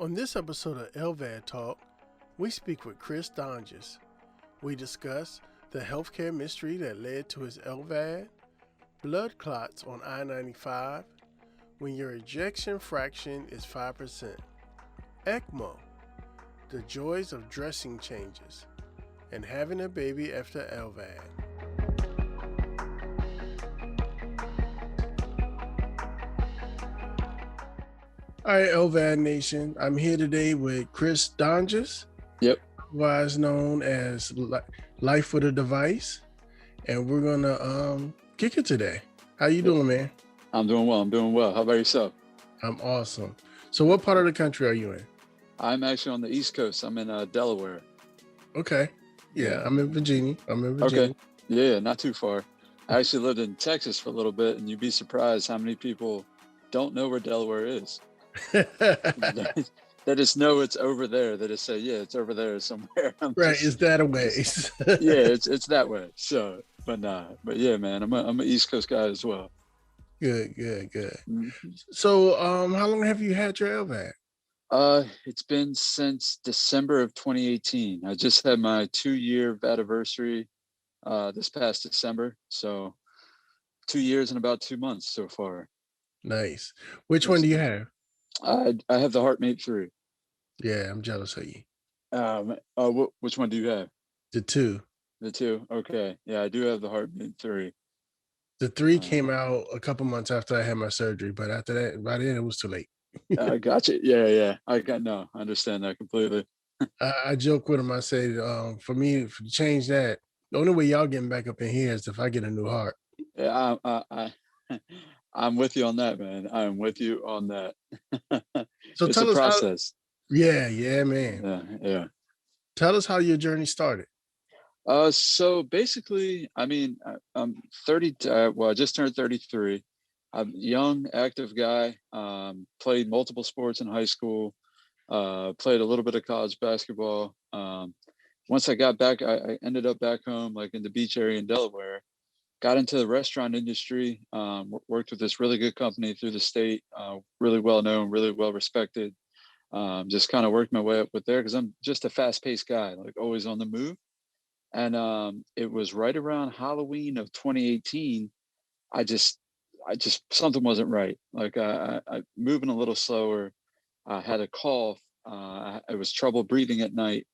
On this episode of LVAD Talk, we speak with Chris Donges. We discuss the healthcare mystery that led to his LVAD, blood clots on I-95, when your ejection fraction is 5%, ECMO, the joys of dressing changes, and having a baby after LVAD. All right, LVAD Nation. I'm here today with Chris Donges, Yep. otherwise known as Life with a Device, and we're gonna kick it today. How you doing, man? I'm doing well. How about yourself? I'm awesome. So, what part of the country are you in? I'm actually on the East Coast. I'm in Delaware. Okay. Yeah, I'm in Virginia. Okay. Yeah, not too far. I actually lived in Texas for a little bit, and you'd be surprised how many people don't know where Delaware is. They just know it's over there. They just say, yeah, it's over there somewhere. It's that a ways. Yeah, it's that way. So, but yeah, man, I'm an East Coast guy as well. Good. Mm-hmm. So, how long have you had your LVAD? It's been since December of 2018. I just had my 2-year anniversary this past December. So 2 years and about 2 months so far. Nice. Which one do you have? I have the HeartMate 3. Yeah, I'm jealous of you. Which one do you have? The 2. The 2. Okay. Yeah, I do have the HeartMate 3. The 3 came out a couple months after I had my surgery, but after that, by then it was too late. I gotcha. Yeah. I understand that completely. I joke with him. I say, for me to change that, the only way y'all getting back up in here is if I get a new heart. Yeah, I'm with you on that, man. I'm with you on that. So it's tell a us process. Yeah, man. Yeah. Tell us how your journey started. So basically, I mean, I'm 30. I just turned 33. I'm a young, active guy. Played multiple sports in high school. Played a little bit of college basketball. Once I got back, I ended up back home, like in the beach area in Delaware. Got into the restaurant industry. Worked with this really good company through the state. Really well known, really well respected. Just kind of worked my way up with there because I'm just a fast-paced guy, like always on the move. And it was right around Halloween of 2018. I just something wasn't right. Like I moving a little slower. I had a cough. It was trouble breathing at night,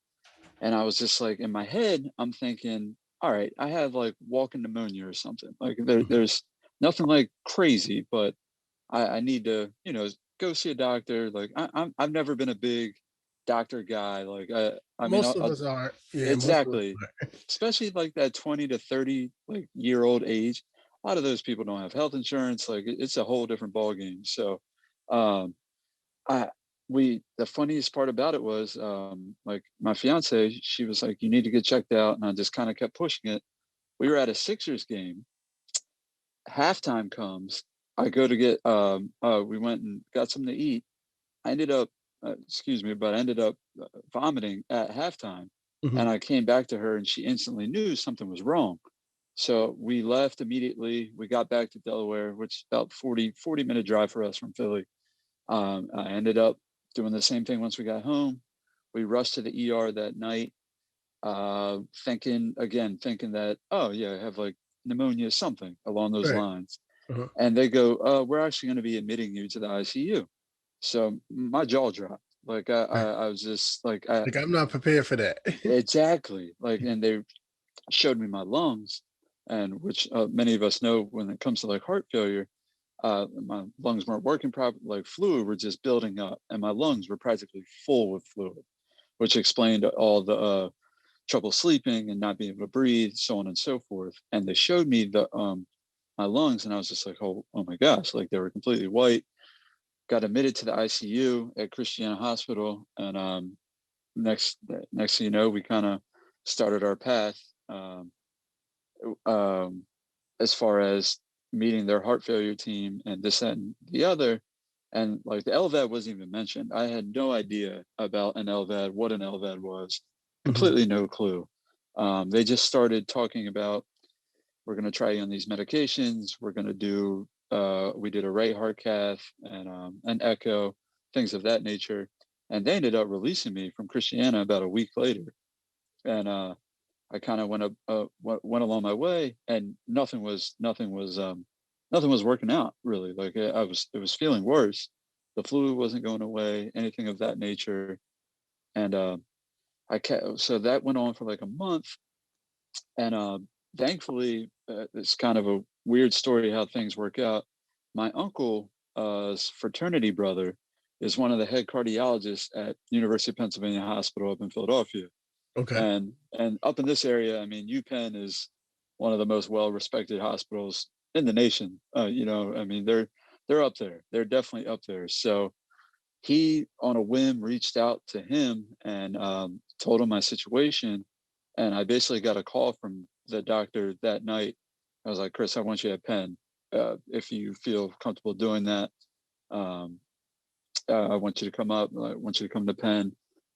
and I was just like in my head, I'm thinking, all right, I have like walking pneumonia or something. Like there's nothing like crazy, but I need to go see a doctor. Like I've never been a big doctor guy. Like I mean, Most of us are. Yeah, exactly. Especially like that 20 to 30 like year old age. A lot of those people don't have health insurance. Like it's a whole different ball game. So um the funniest part about it was like my fiance, she was like, you need to get checked out, and I just kind of kept pushing it. We were at a Sixers game. Halftime comes. I go to get we went and got something to eat. I ended up but I ended up vomiting at halftime. Mm-hmm. And I came back to her, and she instantly knew something was wrong. So we left immediately. We got back to Delaware, which is about 40-minute drive for us from Philly. I ended up doing the same thing once we got home. We rushed to the ER that night, thinking that, oh yeah, I have like pneumonia, something along those lines. Uh-huh. And they go, we're actually going to be admitting you to the ICU. So my jaw dropped. Like I was just like, I'm not prepared for that. Exactly. Like, and they showed me my lungs, and which many of us know when it comes to like heart failure, my lungs weren't working properly. Like fluid were just building up, and my lungs were practically full with fluid, which explained all the trouble sleeping and not being able to breathe, so on and so forth. And they showed me the my lungs, and I was just like, oh my gosh, like they were completely white. Got admitted to the ICU at Christiana Hospital, and next thing you know, we kind of started our path as far as meeting their heart failure team and this and the other. And like the LVAD wasn't even mentioned. I had no idea about an LVAD, what an LVAD was, completely no clue. They just started talking about, we're going to try you on these medications. We're going to do, we did a right heart cath and an echo, things of that nature. and they ended up releasing me from Christiana about a week later. And I kind of went along my way, and nothing was working out really. Like it was feeling worse. The fluid wasn't going away, anything of that nature. And so that went on for like a month. And thankfully, it's kind of a weird story how things work out. My uncle's fraternity brother is one of the head cardiologists at University of Pennsylvania Hospital up in Philadelphia. Okay. And up in this area, I mean, UPenn is one of the most well-respected hospitals in the nation. I mean, they're up there. They're definitely up there. So he, on a whim, reached out to him and told him my situation. And I basically got a call from the doctor that night. I was like, Chris, I want you at Penn. If you feel comfortable doing that, I want you to come up. I want you to come to Penn.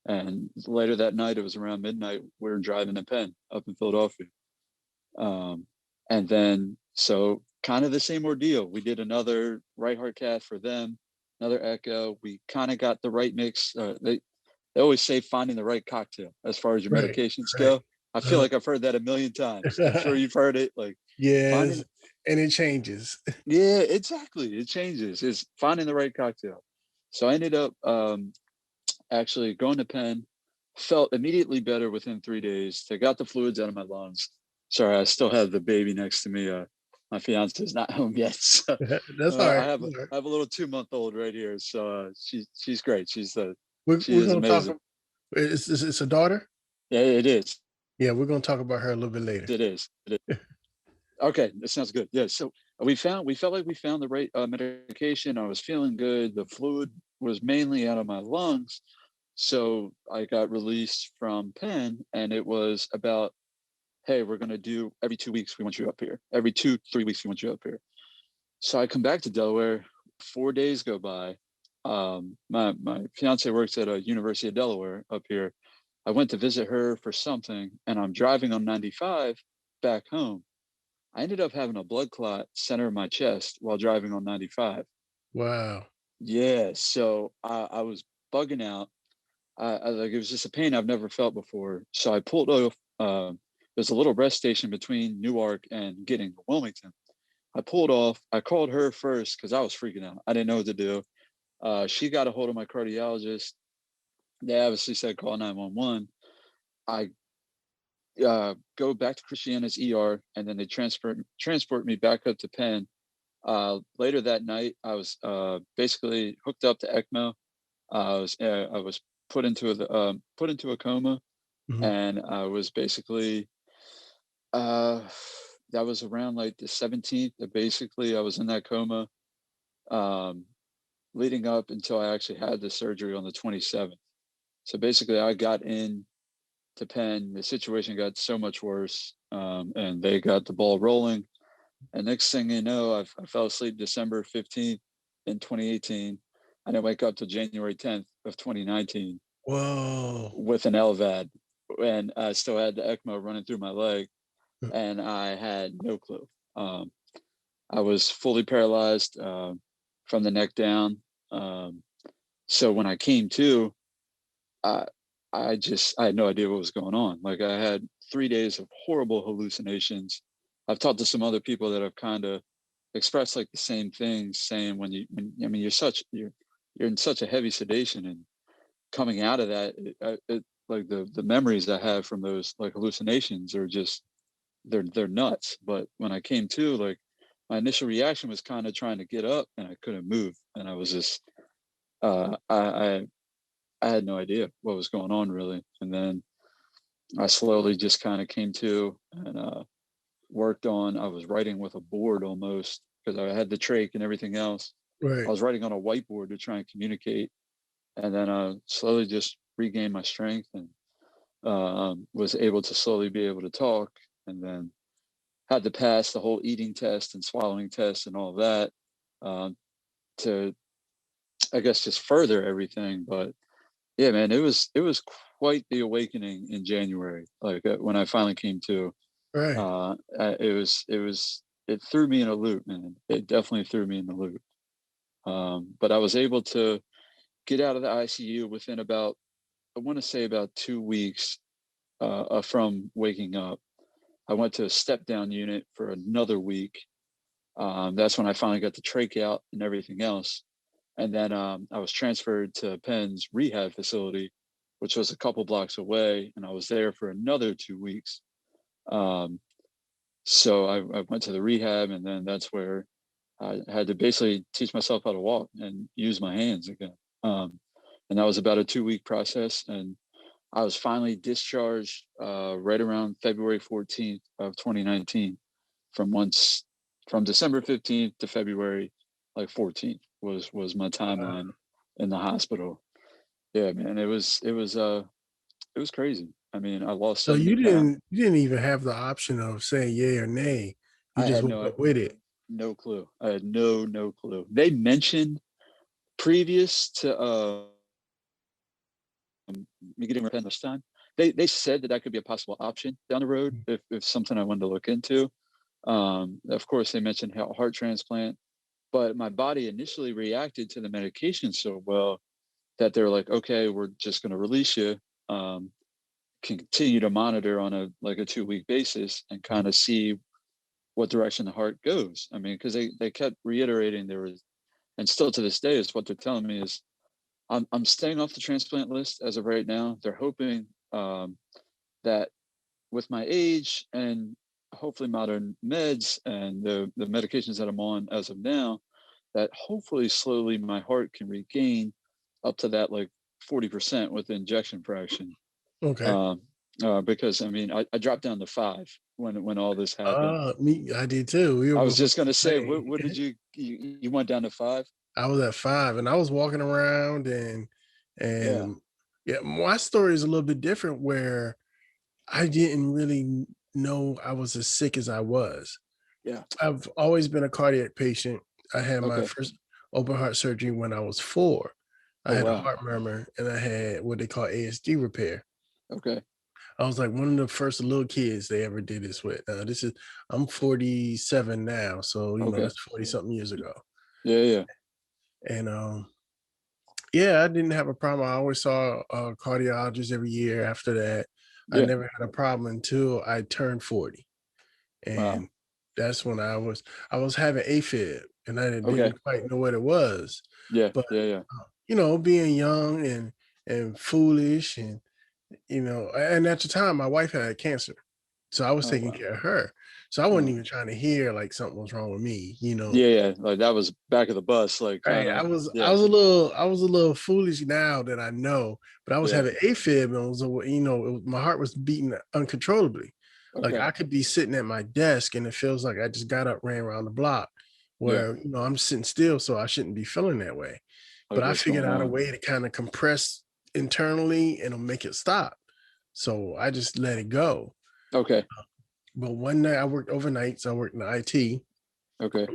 And later that night, it was around midnight, we were driving to Penn up in Philadelphia. And then, so kind of the same ordeal. We did another right heart cath for them, another echo. We kind of got the right mix. They always say finding the right cocktail as far as your medications go. I feel like I've heard that a million times. I'm sure you've heard it. Like, yes, and it changes. Yeah, exactly. It changes. It's finding the right cocktail. So I ended up actually going to Penn, felt immediately better within 3 days. They got the fluids out of my lungs. Sorry, I still have the baby next to me. My fiance is not home yet. So, That's all right. I have a little 2-month-old right here. So she's great. She we're is gonna amazing. talk. It's a daughter. Yeah, it is. Yeah, we're gonna talk about her a little bit later. It is. Okay, that sounds good. Yeah, so we felt like we found the right medication. I was feeling good. The fluid was mainly out of my lungs. So I got released from Penn, and it was about, hey, we're going to do every 2 weeks, we want you up here. Every 2-3 weeks, we want you up here. So I come back to Delaware. 4 days go by. My fiance works at a University of Delaware up here. I went to visit her for something, and I'm driving on 95 back home. I ended up having a blood clot center of my chest while driving on 95. Wow. Yeah, so I was bugging out. Like, it was just a pain I've never felt before. So I pulled off. There's a little rest station between Newark and getting to Wilmington. I pulled off. I called her first because I was freaking out. I didn't know what to do. She got a hold of my cardiologist. They obviously said call 911. I go back to Christiana's ER, and then they transport me back up to Penn. Later that night, I was basically hooked up to ECMO. I was put into a coma, and I was basically that was around like the 17th. Basically, I was in that coma, leading up until I actually had the surgery on the 27th. So basically, I got in to Penn. The situation got so much worse, and they got the ball rolling. And next thing you know, I fell asleep December 15th in 2018. I didn't wake up till January 10th of 2019. Whoa. With an LVAD, and I still had the ECMO running through my leg, and I had no clue. I was fully paralyzed from the neck down. So when I came to, I had no idea what was going on. Like, I had 3 days of horrible hallucinations. I've talked to some other people that have kind of expressed like the same things, saying when you're in such a heavy sedation, and coming out of that, like the memories I have from those like hallucinations are just they're nuts. But when I came to, like, my initial reaction was kind of trying to get up, and I couldn't move, and I was just I had no idea what was going on really. And then I slowly just kind of came to, and worked on. I was writing with a board almost, because I had the trach and everything else. Right. I was writing on a whiteboard to try and communicate, and then I slowly just regained my strength, and was able to slowly be able to talk, and then had to pass the whole eating test and swallowing test and all that, to, I guess, just further everything. But yeah, man, it was quite the awakening in January. Like, when I finally came to, right. It threw me in a loop, man. It definitely threw me in the loop. But I was able to get out of the ICU within about, I want to say about 2 weeks from waking up. I went to a step down unit for another week. That's when I finally got the trach out and everything else. And then I was transferred to Penn's rehab facility, which was a couple blocks away. And I was there for another 2 weeks. So I went to the rehab, and then that's where I had to basically teach myself how to walk and use my hands again. And that was about a 2-week process. And I was finally discharged right around February 14th of 2019 from December 15th to February 14th was my timeline in the hospital. Yeah, man, it was crazy. I mean, I lost So 70 pounds. you didn't even have the option of saying yay or nay. You I just had woke up with it. no clue. I had no clue. They mentioned previous to me getting repent this time, they said that could be a possible option down the road if something I wanted to look into. Of course, they mentioned heart transplant, but my body initially reacted to the medication so well that they're like, okay, we're just going to release you. Continue to monitor on a 2-week basis and kind of see what direction the heart goes. I mean, because they kept reiterating there was, and still to this day is what they're telling me is I'm staying off the transplant list as of right now. They're hoping that with my age and hopefully modern meds and the medications that I'm on as of now, that hopefully slowly my heart can regain up to that 40% with the injection fraction. Okay. Because I mean, I dropped down to 5 when all this happened. I did too. I was just gonna say, what did you went down to 5? I was at 5, and I was walking around and yeah, my story is a little bit different where I didn't really know I was as sick as I was. Yeah. I've always been a cardiac patient. I had my Okay. first open heart surgery when I was 4. I Oh, had a wow. heart murmur, and I had what they call ASD repair. Okay. I was like one of the first little kids they ever did this with. I'm 47 now, so Okay. that's 40 something years ago. Yeah. And yeah, I didn't have a problem. I always saw a cardiologist every year after that. I Yeah. never had a problem until I turned 40. Wow. And that's when I was having AFib, and I Okay. didn't quite know what it was. Yeah. But Yeah. being young and foolish, and and at the time my wife had cancer. So I was Oh, taking wow. care of her. So I wasn't Oh. even trying to hear like something was wrong with me. Yeah. Like that was back of the bus, Right. kind of. I Yeah. was a little foolish now that I know, but I was Yeah. having AFib, and my heart was beating uncontrollably. Like Okay. I could be sitting at my desk and it feels like I just got up, ran around the block, Yeah. where I'm sitting still, so I shouldn't be feeling that way. But Like I what's figured going out a on? way to kind of compress internally and it'll make it stop. So I just let it go. Okay. But one night I worked overnight, so I worked in IT, Okay.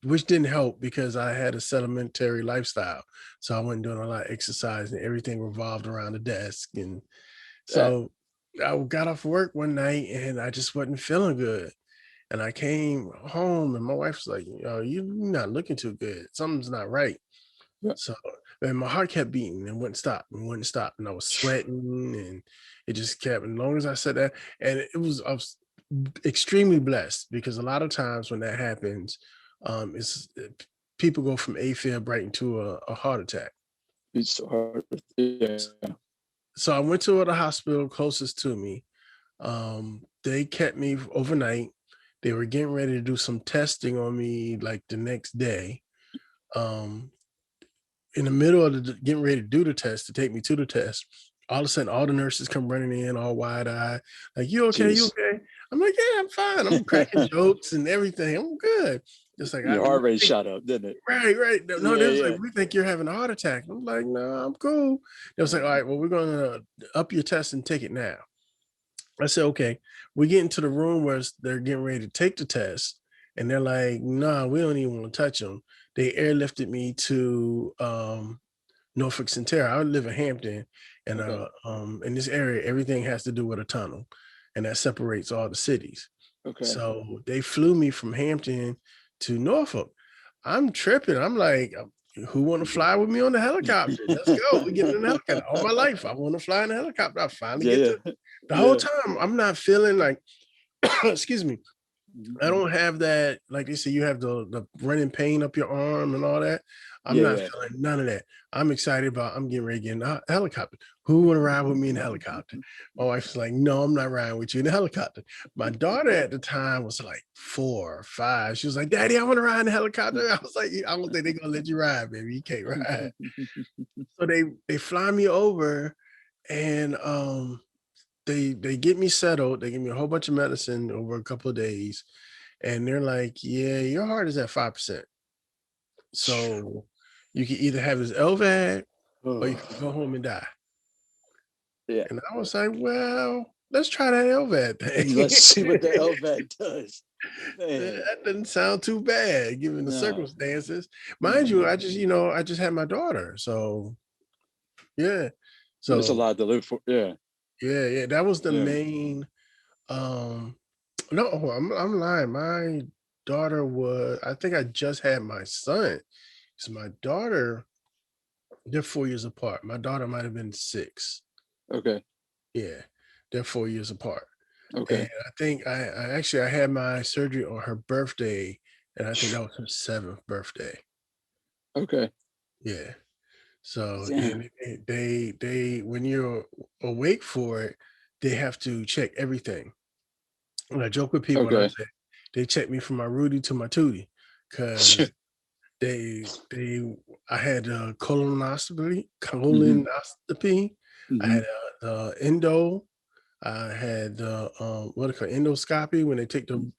which didn't help because I had a sedimentary lifestyle. So I wasn't doing a lot of exercise, and everything revolved around the desk. And Yeah. so I got off work one night and I just wasn't feeling good. And I came home and my wife was like, you're not looking too good. Something's not right. Yeah. So, and my heart kept beating and wouldn't stop and wouldn't stop. And I was sweating and it just kept, as long as I said that, and I was extremely blessed because a lot of times when that happens, it's people go from AFib right into a heart attack. It's so hard. Yeah. So I went to the hospital closest to me. They kept me overnight. They were getting ready to do some testing on me like the next day. Um, in the middle of getting ready to do the test, to take me to the test, all of a sudden, all the nurses come running in, all wide eyed, like, "You okay? You Jeez. okay?" I'm like, "Yeah, I'm fine. I'm cracking jokes and everything. I'm good." Just like, Your heart rate shot up, didn't it? right. No, Yeah. they was like, Yeah. "We think you're having a heart attack." I'm like, "No, I'm cool." They was like, "All right, well, we're gonna up your test and take it now." I said, "Okay." We get into the room where they're getting ready to take the test, and they're like, "Nah, we don't even want to touch them." They airlifted me to Norfolk Centera. I live in Hampton, and Okay. in this area, everything has to do with a tunnel, and that separates all the cities. Okay. So they flew me from Hampton to Norfolk. I'm tripping. I'm like, who want to fly with me on the helicopter? Let's go. We get in the helicopter. All my life, I want to fly in a helicopter. I finally get to. The whole time, I'm not feeling like, excuse me, I don't have that, like they say, you have the running pain up your arm and all that. I'm not feeling none of that. I'm excited about, I'm getting ready to get in a helicopter. Who want to ride with me in the helicopter? My wife's like, no, I'm not riding with you in the helicopter. My daughter at the time was like 4 or 5. She was like, Daddy, I want to ride in the helicopter. I was like, I don't think they're going to let you ride, baby. You can't ride. So they fly me over and they get me settled. They give me a whole bunch of medicine over a couple of days. And they're like, yeah, your heart is at 5%. So you can either have this LVAD or you can go home and die. Yeah. And I was like, well, let's try that LVAD thing. Let's see what the LVAD does. Man. That doesn't sound too bad given the circumstances. Mind you, I just had my daughter. So yeah. So there's a lot to live for. Yeah. Yeah. That was the main no, I'm lying. My daughter I think I just had my son. So my daughter, they're 4 years apart. My daughter might have been 6. Okay. Yeah, they're 4 years apart. Okay. And I think I had my surgery on her birthday, and I think that was her 7th birthday. Okay. Yeah. So they when you're awake for it, they have to check everything. And I joke with people and I say they check me from my Rudy to my Tootie because I had a colonoscopy. I had a endo. I had what they call endoscopy when they take the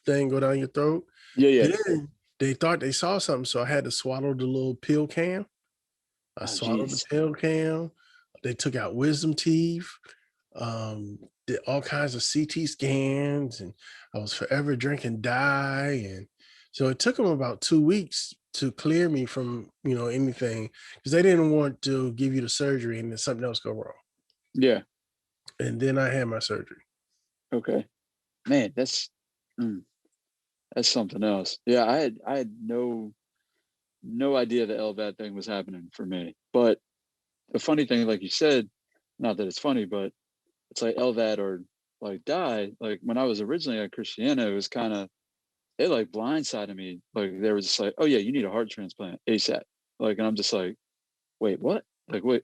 thing go down your throat. Then they thought they saw something, so I had to swallow the little pill can. I swallowed the pill can. They took out wisdom teeth. Did all kinds of CT scans, and I was forever drinking dye, and so it took them about 2 weeks to clear me from anything because they didn't want to give you the surgery and then something else go wrong. Yeah. And then I had my surgery. Okay. Man, that's something else. Yeah, I had no idea the LVAD thing was happening for me. But the funny thing, like you said, not that it's funny, but it's like LVAD or like die. Like when I was originally at Christiana, it was kind of, they like blindsided me. Like they were just like, oh yeah, you need a heart transplant ASAP. Like, and I'm just like, wait, what? Like, wait,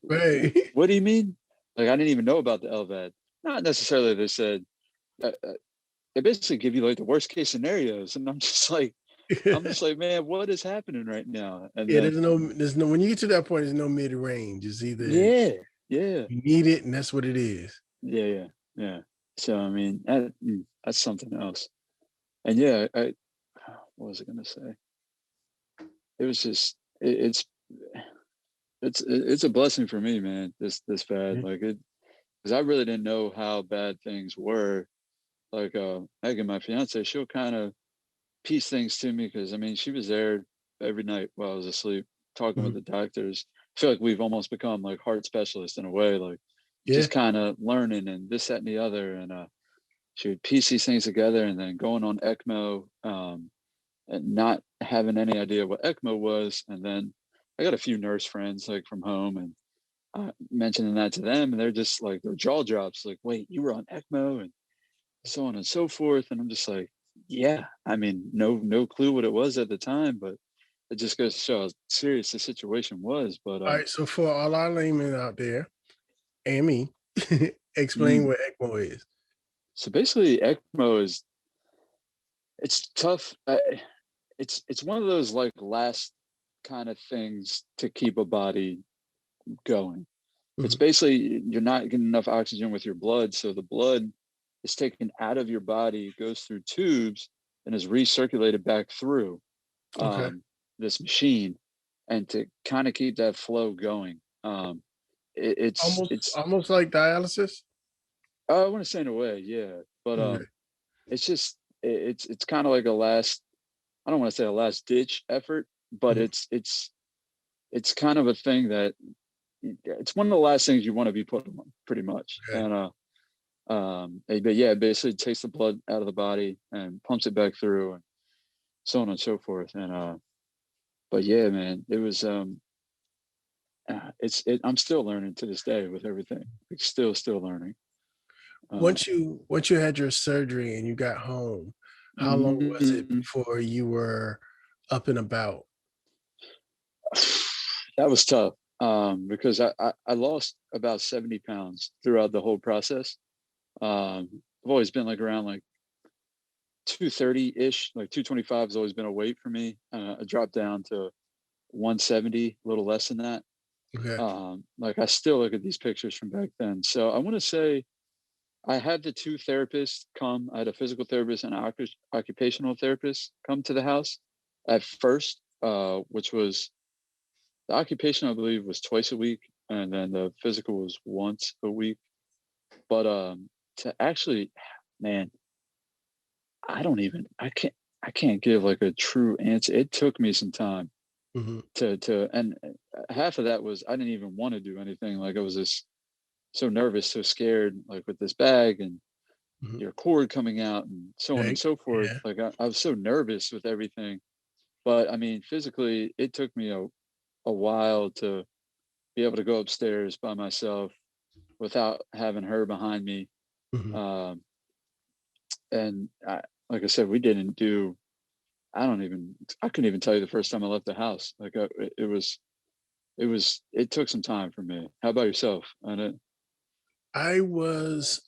what do you mean? Like, I didn't even know about the LVAD. Not necessarily. They said, they basically give you like the worst case scenarios. And I'm just like, man, what is happening right now? And yeah, there's no, when you get to that point, there's no mid range. It's either you need it and that's what it is. Yeah. So, I mean, that's something else. And yeah, what was I going to say? It was just, it's a blessing for me, man. This bad, like it, because I really didn't know how bad things were. Like Megan, my fiance, she'll kind of piece things to me because I mean she was there every night while I was asleep, talking with the doctors. I feel like we've almost become like heart specialists in a way, like just kind of learning and this, that, and the other. And she would piece these things together, and then going on ECMO, and not having any idea what ECMO was. And then I got a few nurse friends like from home, and mentioning that to them, and they're just like their jaw drops, like, "Wait, you were on ECMO?" and so on and so forth. And I'm just like, yeah, I mean, no clue what it was at the time, but it just goes to show how serious the situation was. But all right, so for all our laymen out there and me, explain what ECMO is. So basically ECMO is, it's tough. It's one of those like last kind of things to keep a body going. It's basically you're not getting enough oxygen with your blood, so the blood is taken out of your body, goes through tubes, and is recirculated back through this machine, and to kind of keep that flow going. It's almost like dialysis. I want to say in a way, yeah, but it's just it's kind of like a last. I don't want to say a last ditch effort, but it's kind of a thing that it's one of the last things you want to be put on, pretty much. And but yeah, it basically takes the blood out of the body and pumps it back through, and so on and so forth. And but yeah, man, it was I'm still learning to this day with everything. Like, still learning. Once you had your surgery and you got home, how long was it before you were up and about? That was tough, because I lost about 70 pounds throughout the whole process. I've always been like around like 230-ish, like 225 has always been a weight for me. I dropped down to 170, a little less than that. Okay. Like, I still look at these pictures from back then. So I want to say I had the two therapists come. I had a physical therapist and an occupational therapist come to the house at first, which was the occupation, I believe, was twice a week, and then the physical was once a week. But to actually, man, I can't give like a true answer. It took me some time Mm-hmm. and half of that was I didn't even want to do anything. Like, I was just so nervous, so scared, like with this bag and Mm-hmm. your cord coming out and so on and so forth. Yeah. Like, I was so nervous with everything. But I mean, physically, it took me a while to be able to go upstairs by myself without having her behind me. Mm-hmm. Um, and like I said, we didn't do. I couldn't even tell you the first time I left the house. Like, it took some time for me. How about yourself? I was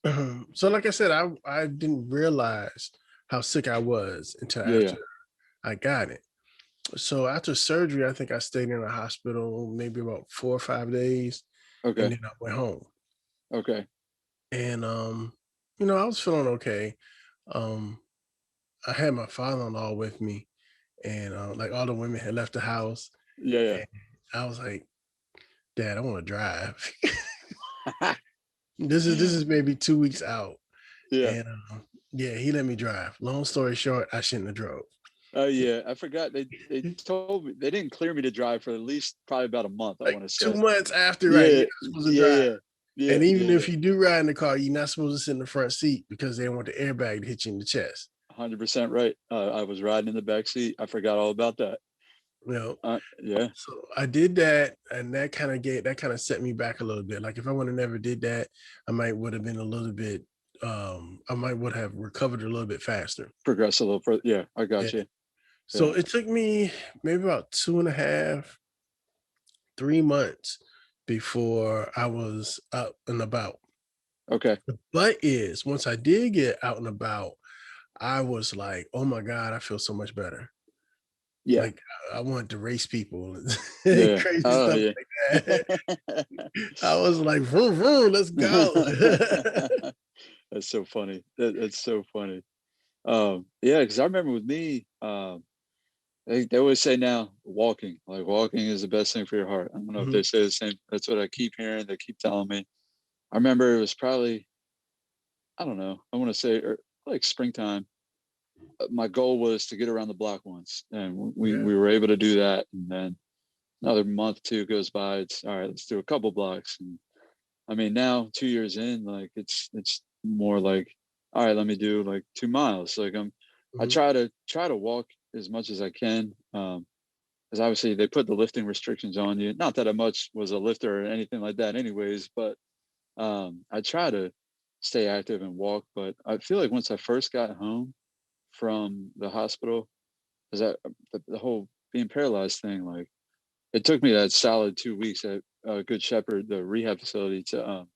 so like I said, I didn't realize how sick I was until Yeah. after I got it. So after surgery, I think I stayed in the hospital maybe about 4 or 5 days, and Okay. then I went home. Okay. And I was feeling okay. Um, I had my father-in-law with me, and like all the women had left the house, Yeah. and I was like, "Dad, I want to drive." Yeah. This is maybe 2 weeks out, Yeah. and yeah, he let me drive. Long story short, I shouldn't have drove. Oh yeah. I forgot they told me they didn't clear me to drive for at least probably about a month, I Like want to say. 2 months after, right? You're Yeah. not supposed to Yeah. drive. Yeah. Yeah. And even Yeah. if you do ride in the car, you're not supposed to sit in the front seat because they want the airbag to hit you in the chest. 100% right. I was riding in the back seat. I forgot all about that. You know, Yeah. so I did that, and that kind of set me back a little bit. Like if I would have never did that, I might would have been a little bit. I might would have recovered a little bit faster. Progress a little further. Yeah. I Yeah. got you. So Yeah. it took me maybe about 2.5, 3 months before I was up and about. Okay. But is once I did get out and about, I was like, "Oh my god, I feel so much better." Yeah. Like, I wanted to race people and Yeah. crazy Oh stuff yeah. like that. I was like, "Vroom, vroom, let's go." That's so funny. That's so funny. Yeah, because I remember with me, they always say now walking is the best thing for your heart. I don't know if Mhm. they say the same. That's what I keep hearing. They keep telling me. I remember it was probably, I don't know, I want to say like springtime. My goal was to get around the block once, and Yeah. we were able to do that. And then another month, two goes by. It's all right. Let's do a couple blocks. And I mean, now 2 years in, like it's more like, all right, let me do like 2 miles. Like, I Mhm. try to walk as much as I can. Because obviously they put the lifting restrictions on you. Not that I much was a lifter or anything like that, anyways. But I try to stay active and walk. But I feel like once I first got home from the hospital, because the whole being paralyzed thing, like, it took me that solid 2 weeks at Good Shepherd, the rehab facility, to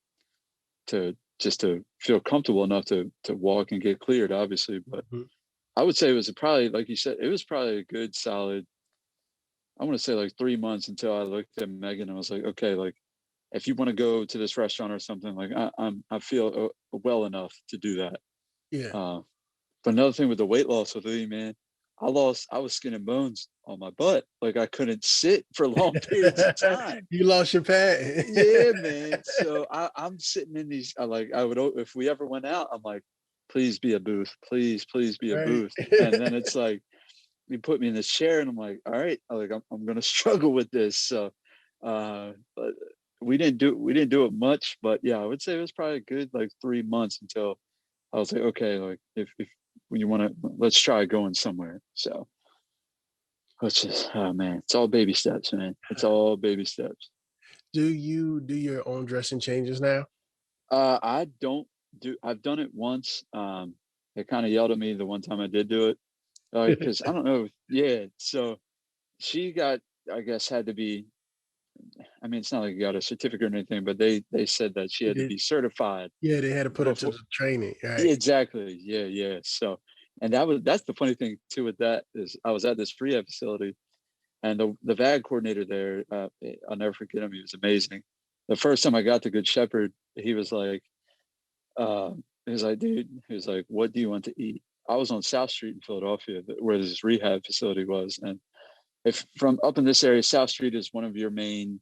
just to feel comfortable enough to walk and get cleared, obviously. But Mhm. I would say it was probably, like you said, it was probably a good solid, I want to say like 3 months until I looked at Megan and I was like, okay, like, if you want to go to this restaurant or something, like, I feel well enough to do that. Yeah. Uh, but another thing with the weight loss with me, man, I was skin and bones on my butt. Like, I couldn't sit for long periods of time. You lost your pad. Yeah, man. So I'm sitting in these. I would, if we ever went out, I'm like, please be a booth, please be a Right. booth. And then it's like, you put me in this chair, and I'm like, all right, I'm gonna struggle with this. So, but we didn't do it much, but yeah, I would say it was probably a good like 3 months until I was like, okay, like, if when you want to, let's try going somewhere. So, which is, oh man, it's all baby steps, man. It's all baby steps. Do you do your own dressing changes now? I don't do. I've done it once. They kind of yelled at me the one time I did do it, because I don't know. Yeah, so she got, I guess, had to be. I mean, it's not like you got a certificate or anything, but they said that she had to be certified Yeah, they had to put it to before. the training, Yeah, right? exactly. Yeah, yeah. So, and that's the funny thing too with that is I was at this rehab facility, and the VAD coordinator there, I'll never forget him. He was amazing. The first time I got to Good Shepherd, he was like, dude, he was like, what do you want to eat? I was on South Street in Philadelphia, where this rehab facility was, and if from up in this area, South Street is one of your main.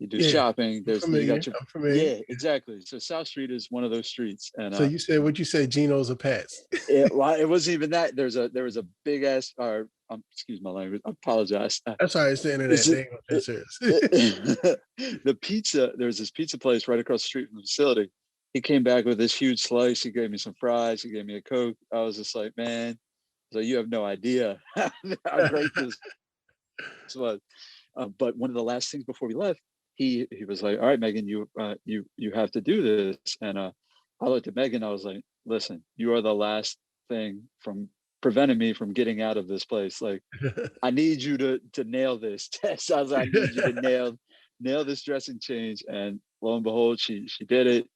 You do Yeah, shopping. I'm You familiar. got your, I'm familiar. yeah, exactly. So South Street is one of those streets, and So you said what you say, Geno's or Pat's? well, it wasn't even that. There was a big ass, or excuse my language. I apologize. That's all right. It's the internet. They ain't gonna It, censor us. the pizza. There was this pizza place right across the street from the facility. He came back with this huge slice. He gave me some fries. He gave me a Coke. I was just like, man, so you have no idea how great this was. But one of the last things before we left, he was like, all right, Megan, you have to do this. And I looked at Megan. I was like, listen, you are the last thing from preventing me from getting out of this place. Like, I need you to nail this test. I was like, I need you to nail this dressing change. And lo and behold, she did it.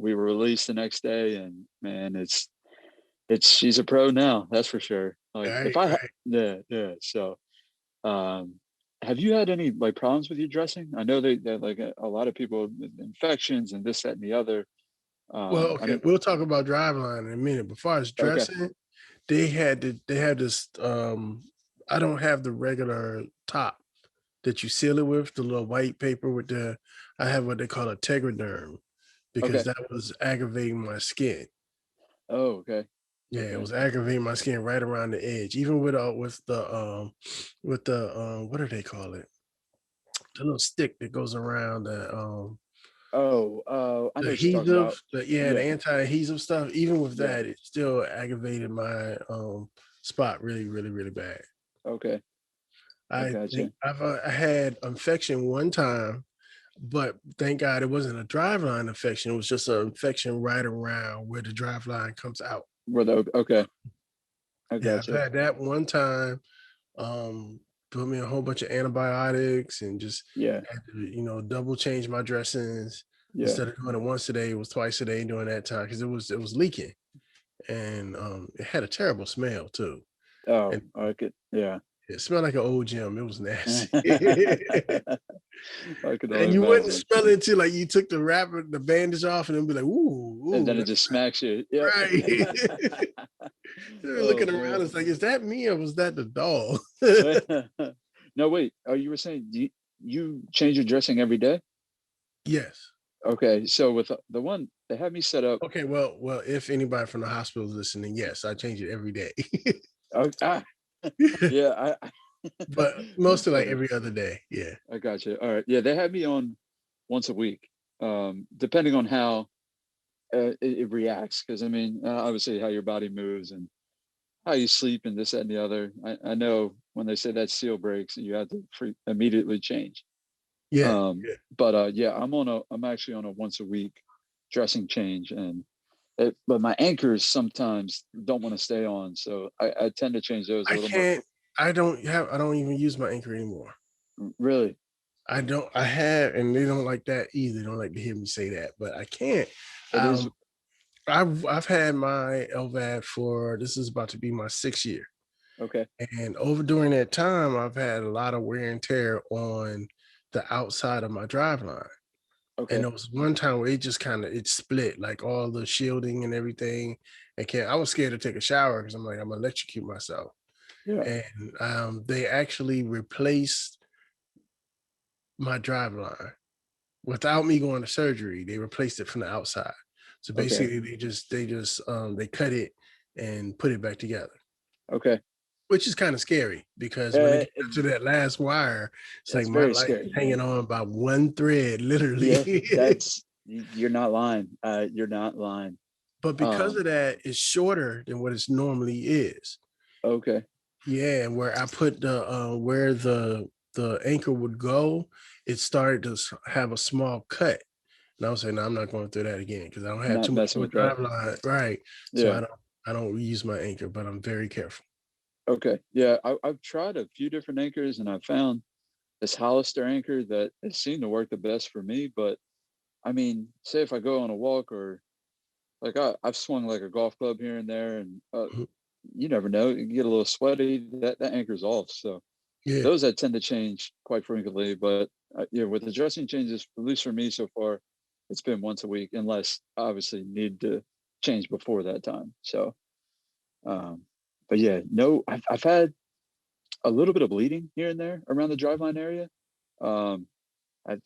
We were released the next day, and man, she's a pro now. That's for sure. Like, Right, if I right. yeah. So, have you had any like problems with your dressing? I know that like a lot of people, infections and this, that, and the other. Well, I okay, mean, we'll talk about driveline in a minute. But as far as okay, dressing, they had this I don't have the regular top that you seal it with, the little white paper with I have what they call a tegaderm because okay. that was aggravating my skin. Oh, okay, Yeah, it okay. was aggravating my skin right around the edge. Even with the what do they call it? The little stick that goes around Oh, I know the what you're talking about. adhesive, the Yeah. anti-adhesive stuff. Even with Yeah. that, it still aggravated my spot really, really, really bad. Okay. I I think gotcha. I had infection one time, but thank God it wasn't a driveline infection. It was just an infection right around where the driveline comes out. Okay. I Yeah, I've gotcha. had that one time. Um, Put me a whole bunch of antibiotics and just Yeah. had to, double change my dressings. Yeah. Instead of doing it once a day, it was twice a day during that time because it was leaking and it had a terrible smell too. Oh, And I could. Yeah. it smelled like an old gym. It was nasty. I could And only you wouldn't imagine. smell it until like you took the bandage off and then be like, ooh, And ooh, then it just smacks you. Yep. right. You're Oh looking man. around, it's like, is that me or was that the dog? No, wait. Oh, you were saying you change your dressing every day? Yes. Okay. So with the one they had me set up. Okay, well, if anybody from the hospital is listening, yes, I change it every day. Oh, yeah. But That's mostly like funny. every other day. Yeah. I got you. All right. Yeah, they had me on once a week, depending on how it reacts. Because I mean, obviously, how your body moves and how you sleep and this, that, and the other. I know when they say that seal breaks, you have to immediately change. Yeah. But yeah, I'm actually on a once a week dressing change, and but my anchors sometimes don't want to stay on, so I tend to change those a I little more. can't I don't even use my anchor anymore. Really? I have, and they don't like that either. They don't like to hear me say that, but I can't. It is. Um, I've had my LVAD for this is about to be my 6th year. Okay. And over during that time, I've had a lot of wear and tear on the outside of my drive line. And Okay. there was one time where it just it split, like all the shielding and everything. I was scared to take a shower because I'm like, I'm gonna electrocute myself. Yeah. And they actually replaced my drive line without me going to surgery. They replaced it from the outside. So Okay. basically they cut it and put it back together, Okay. which is kind of scary because when it Uh, gets to that last wire, it's like that's my very life is scary. hanging on by one thread, Yeah, literally. that's you're not lying. You're not lying. But because of that, it's shorter than what it normally is. Okay. Yeah, where I put the where the anchor would go, it started to have a small cut. And I was saying, no, I'm not going through that again because I don't have Not too much messing more with that. drive line, right? So Yeah. I don't reuse my anchor, but I'm very careful. Okay. Yeah. I've tried a few different anchors and I found this Hollister anchor that it seemed to work the best for me. But I mean, say if I go on a walk or like I've swung like a golf club here and there, and Mhm. you never know, you get a little sweaty. That anchor's off. So Yeah, those I tend to change quite frequently. But yeah, with the dressing changes, at least for me so far, it's been once a week, unless obviously need to change before that time. So, um, but yeah, no, I've had a little bit of bleeding here and there around the driveline area. Um,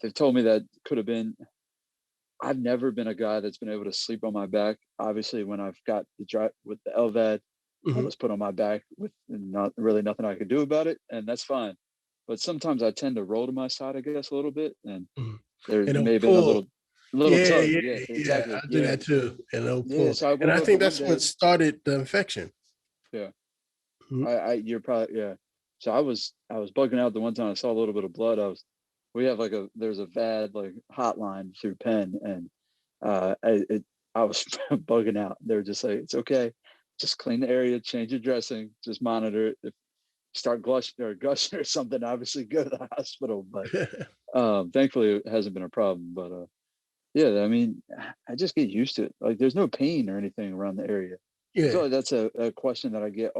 they've told me that could have been. I've never been a guy that's been able to sleep on my back. Obviously, when I've got the drive with the LVAD, I hmm was put on my back with not really nothing I could do about it, and that's fine. But sometimes I tend to roll to my side, I guess, a little bit, and hmm there and it'll may have been a pull. little Yeah, tug. yeah, Yeah, yeah. exactly. I do Yeah, that too, and it'll yeah. pull. So I And woke I up think one that's what day. started the infection. Yeah, Mhm. you're probably yeah. So I was bugging out the one time I saw a little bit of blood. We have like there's a VAD like hotline through Penn, and I was bugging out. They were just like, it's okay, just clean the area, change your dressing, just monitor it. If you start gushing or something, obviously go to the hospital. But thankfully it hasn't been a problem. But yeah, I mean, I just get used to it. Like there's no pain or anything around the area. I feel Yeah. like that's a question that I get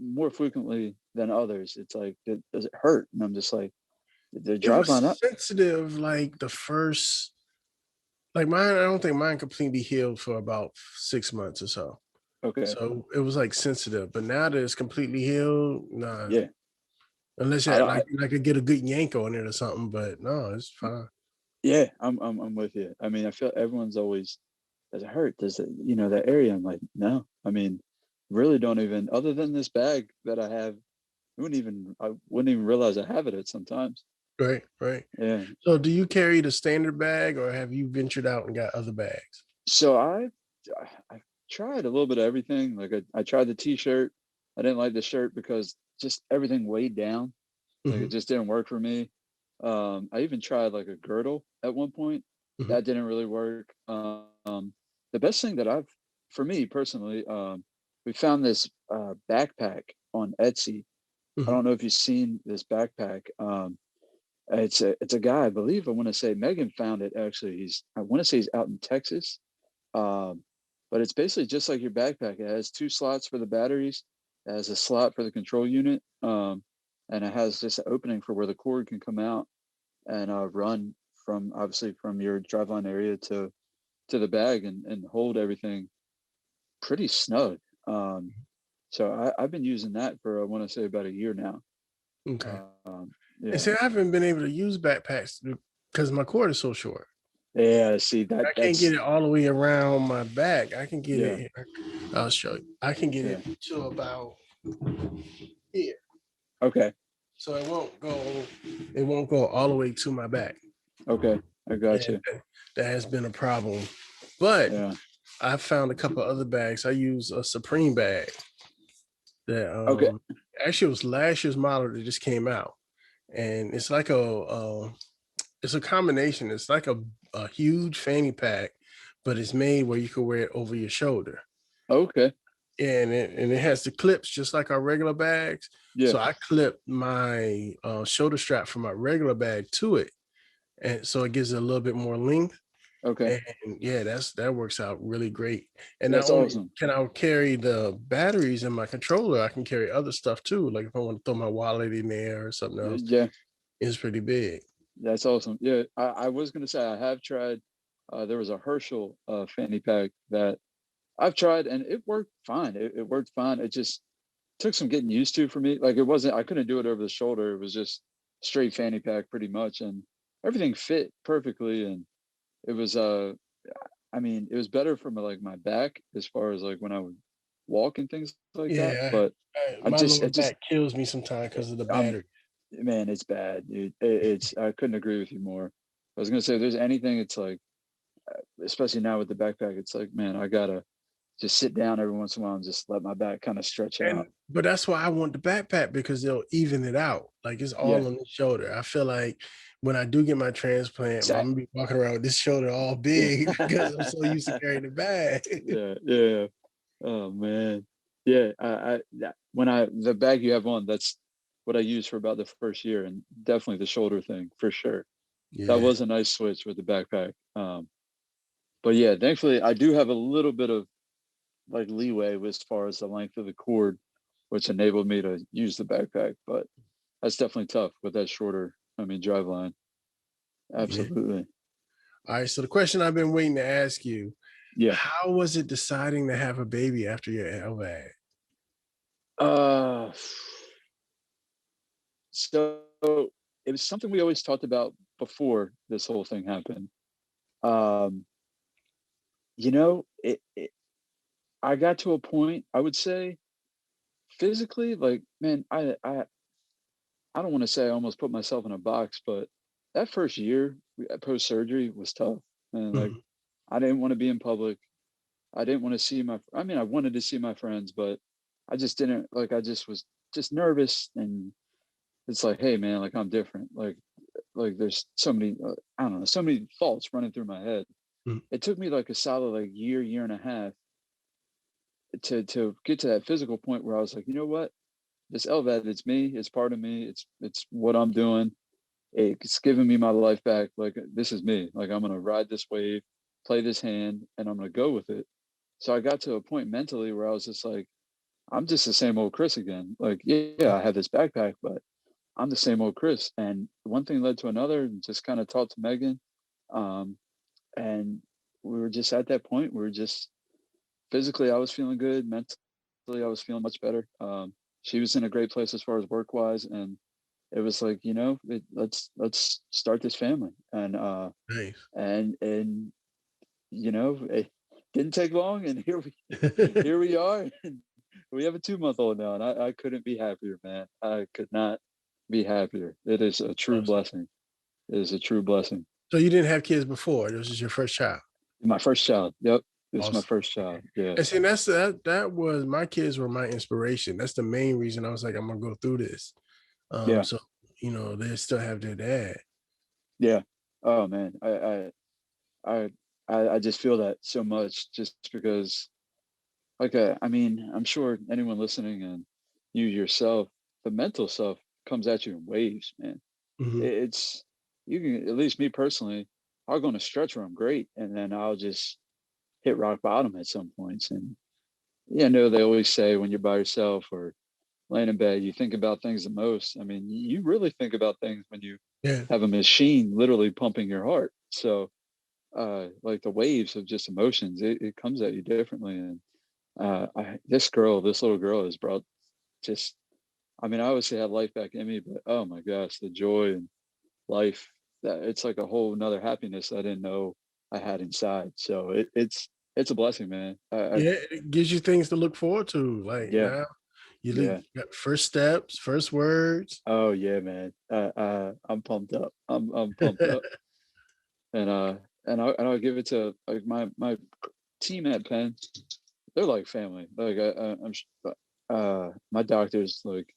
more frequently than others. It's like, does it hurt? And I'm just like, the It drive line was up. sensitive like the first, like mine, I don't think mine completely healed for about 6 months or so. Okay. So it was like sensitive, but now that it's completely healed, nah. Yeah. Unless you I, had, I like I could get a good yank on it or something, but no, it's fine. yeah, I'm with you. I mean, I feel everyone's always, does it hurt? Does it, that area? I'm like, no. I mean, really don't even, other than this bag that I have, I wouldn't even realize I have it at sometimes. Right, right. Yeah. So do you carry the standard bag or have you ventured out and got other bags? So I tried a little bit of everything. Like I tried the t-shirt. I didn't like the shirt because just everything weighed down. Like it Hmm. just didn't work for me. I even tried like a girdle at one point. Hmm. That didn't really work. The best thing that for me personally, we found this backpack on Etsy. I Hmm. don't know if you've seen this backpack. It's a guy, I believe. I want to say Megan found it actually. I want to say he's out in Texas. Um, but it's basically just like your backpack. It has two slots for the batteries. It has a slot for the control unit. And it has just an opening for where the cord can come out and run from obviously from your driveline area to the bag and hold everything pretty snug. Um, so I've been using that for I want to say about a year now. Okay. Um, And yeah, see, I haven't been able to use backpacks because my cord is so short. yeah. See I can't get that's it all the way around my back. I can get yeah, it. I'll show you. I can get yeah. it to about here, Okay, so it won't go. It won't go all the way to my back, okay. I got and you. that has been a problem. But Yeah. I found a couple other bags. I use a Supreme bag that Okay. actually it was last year's model that just came out, and it's like it's a combination. It's like a huge fanny pack, but it's made where you can wear it over your shoulder. Okay. And it has the clips just like our regular bags. Yeah. So I clip my shoulder strap from my regular bag to it, and so it gives it a little bit more length. Okay. And yeah, that works out really great. And not That's only awesome. can I carry the batteries in my controller, I can carry other stuff too. Like if I want to throw my wallet in there or something else, Yeah, it's pretty big. that's awesome. Yeah, I was gonna say I have tried. There was a Herschel fanny pack that I've tried and it worked fine. It worked fine. It just took some getting used to for me. Like it wasn't. I couldn't do it over the shoulder. It was just straight fanny pack pretty much, and everything fit perfectly. And it was I mean, it was better for like my back as far as like when I would walk and things like that. Yeah, But my lower it just back kills me sometimes because of the I'm battery. man, it's bad, dude. It's I couldn't agree with you more. I was gonna say, if there's anything, it's like, especially now with the backpack, it's like, man, I gotta just sit down every once in a while and just let my back kind of stretch out. But that's why I want the backpack, because they'll even it out. Like, it's all Yeah. on the shoulder. I feel like when I do get my transplant, I'm gonna be walking around with this shoulder all big because I'm so used to carrying the bag. Yeah. Oh man. Yeah. The bag you have on, that's what I use for about the first year, and definitely the shoulder thing for sure. That Yeah. was a nice switch with the backpack. But yeah, thankfully I do have a little bit of like leeway as far as the length of the cord, which enabled me to use the backpack. But that's definitely tough with that shorter, drive line. Yeah. Absolutely. All right. So the question I've been waiting to ask you, Yeah. how was it deciding to have a baby after your LVAD? So it was something we always talked about before this whole thing happened. You know, I got to a point, I would say, physically, like, man, I don't want to say I almost put myself in a box, but that first year post surgery was tough. And like, Mhm. I didn't want to be in public. I didn't want to see I wanted to see my friends, but I just didn't, like, I just was just nervous. And it's like, hey man, like, I'm different. Like there's so many, I don't know, so many thoughts running through my head. Mhm. It took me like a solid like year and a half to get to that physical point where I was like, you know what, this LVAD, it's me, it's part of me, it's what I'm doing. It's giving me my life back. Like, this is me. Like, I'm gonna ride this wave, play this hand, and I'm gonna go with it. So I got to a point mentally where I was just like, I'm just the same old Chris again. Like, yeah, I have this backpack, but I'm the same old Chris. And one thing led to another, and just kind of talked to Megan. Um, and we were just at that point where just physically I was feeling good. Mentally, I was feeling much better. She was in a great place as far as work wise. And it was like, let's start this family. Nice. And it didn't take long, and here we are. And we have a 2-month-old now, and I couldn't be happier, man. I could not be happier. It is a true Awesome. blessing. It is a true blessing. So you didn't have kids before. This is your first child. My first child. Yep. This is my Awesome. first child. Yeah. And see, that was, my kids were my inspiration. That's the main reason I was like, I'm gonna go through this. Yeah. So they still have their dad. Yeah. Oh man. I just feel that so much, just because, like, I'm sure anyone listening and you yourself, the mental stuff comes at you in waves, man. Mhm. It's, you can, at least me personally, I'll go on a stretch where I'm great, and then I'll just hit rock bottom at some points. And yeah, I know they always say when you're by yourself or laying in bed, you think about things the most. I mean, you really think about things when you Yeah. have a machine literally pumping your heart. So like the waves of just emotions, it comes at you differently. And this little girl has brought just, I obviously had life back in me, but oh my gosh, the joy and life, that it's like a whole nother happiness I didn't know I had inside. So it's a blessing, man. Yeah, it gives you things to look forward to. Like, Yeah, now yeah. got first steps, first words. Oh yeah, man. I'm pumped up. I'm pumped up. And I'll give it to, like, my team at Penn. They're like family. Like, my doctors, like,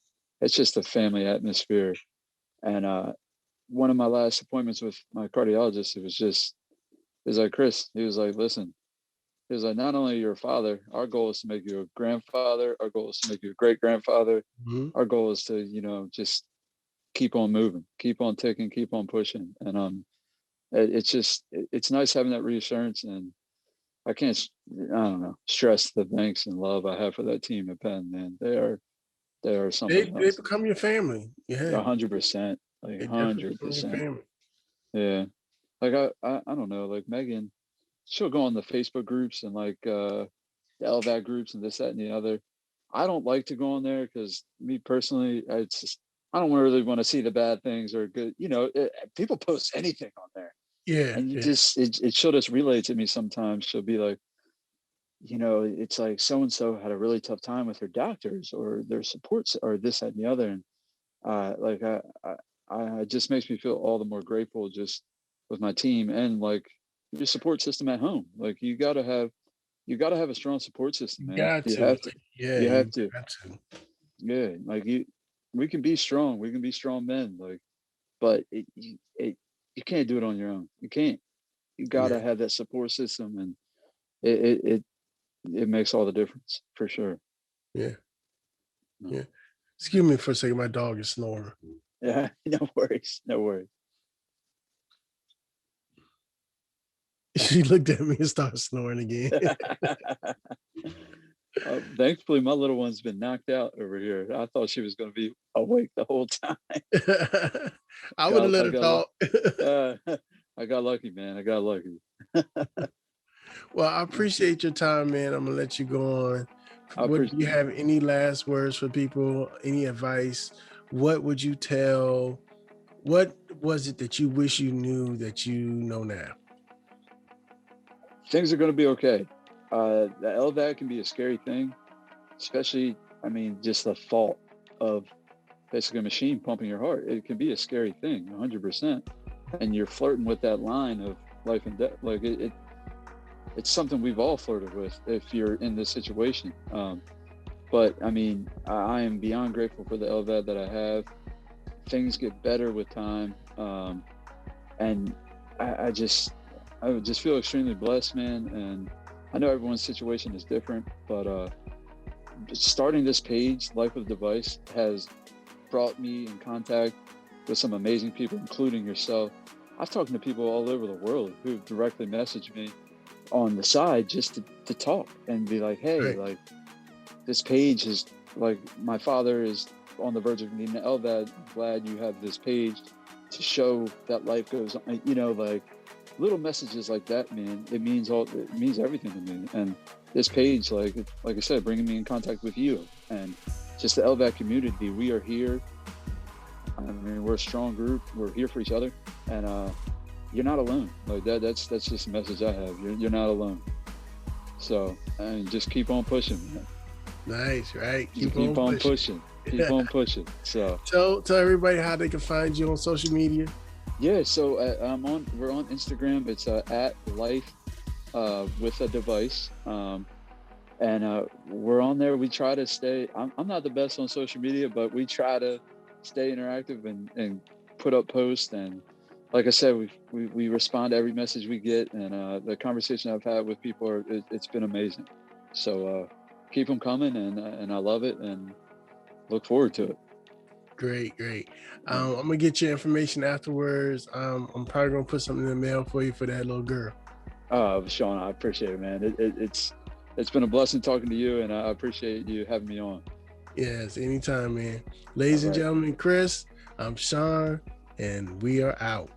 it's just a family atmosphere. And one of my last appointments with my cardiologist, it was like, Chris, he was like, listen, he was like, not only you're a father, our goal is to make you a grandfather. Our goal is to make you a great grandfather. Mhm. Our goal is to, just keep on moving, keep on ticking, keep on pushing. And it's nice having that reassurance. And I can't, I don't know, stress the thanks and love I have for that team at Penn, man. They are something They else. become your family. Yeah, 100%, like they definitely become your 100%. family. Yeah. Like, I don't know, like Megan, she'll go on the Facebook groups and like the LVAD groups and this, that, and the other. I don't like to go on there because, me personally, I don't really want to see the bad things or good. People post anything on there, Yeah, and yeah. she'll just relay to me sometimes. She'll be like, it's like so and so had a really tough time with her doctors or their supports or this, that, and the other. And like it just makes me feel all the more grateful, just with my team and like your support system at home. Like, you got to have you got to have a strong support system, man. Got You to. have to. Yeah, You you have to. got to. Yeah, like we can be strong. We can be strong men. Like, but you can't do it on your own. You can't. You got to Yeah. have that support system, and it makes all the difference for sure. Yeah. Yeah. Excuse me for a second. My dog is snoring. Yeah. No worries. No worries. She looked at me and started snoring again. Thankfully, my little one's been knocked out over here. I thought she was going to be awake the whole time. I would have let her talk. I got lucky, man. I got lucky. Well, I appreciate your time, man. I'm going to let you go on. Do you have any last words for people? Any advice? What would you tell? What was it that you wish you knew that you know now? Things are going to be okay. The LVAD can be a scary thing, especially, I mean, just the thought of basically a machine pumping your heart. It can be a scary thing, 100%. And you're flirting with that line of life and death. Like it's something we've all flirted with if you're in this situation. But I mean, I am beyond grateful for the LVAD that I have. Things get better with time. And I just feel extremely blessed, man. And I know everyone's situation is different, but starting this page, Life with Device, has brought me in contact with some amazing people, including yourself. I've talked to people all over the world who directly messaged me on the side just to talk and be like, hey, Right. like this page is like, my father is on the verge of needing an LVAD. I'm glad you have this page to show that life goes on. You know, like little messages like that, man, it means everything to me. And this page, like I said, bringing me in contact with you and just the LVAD community. We are here. I mean, we're a strong group. We're here for each other, and you're not alone. Like that's just a message I have. You're not alone. So, I mean, just keep on pushing, man. Nice, right? Keep on pushing. Keep on pushing. So tell everybody how they can find you on social media. Yeah, so we're on Instagram. It's at Life with a Device, and we're on there. We try to stay. I'm not the best on social media, but we try to stay interactive and put up posts. And like I said, we respond to every message we get, and the conversation I've had with people it's been amazing. So keep them coming, and I love it and look forward to it. Great. I'm gonna get your information afterwards. I'm probably gonna put something in the mail for you for that little girl. Sean, I appreciate it, man. It's been a blessing talking to you, and I appreciate you having me on. Yes, anytime, man. Ladies and gentlemen, Chris, I'm Sean, and we are out.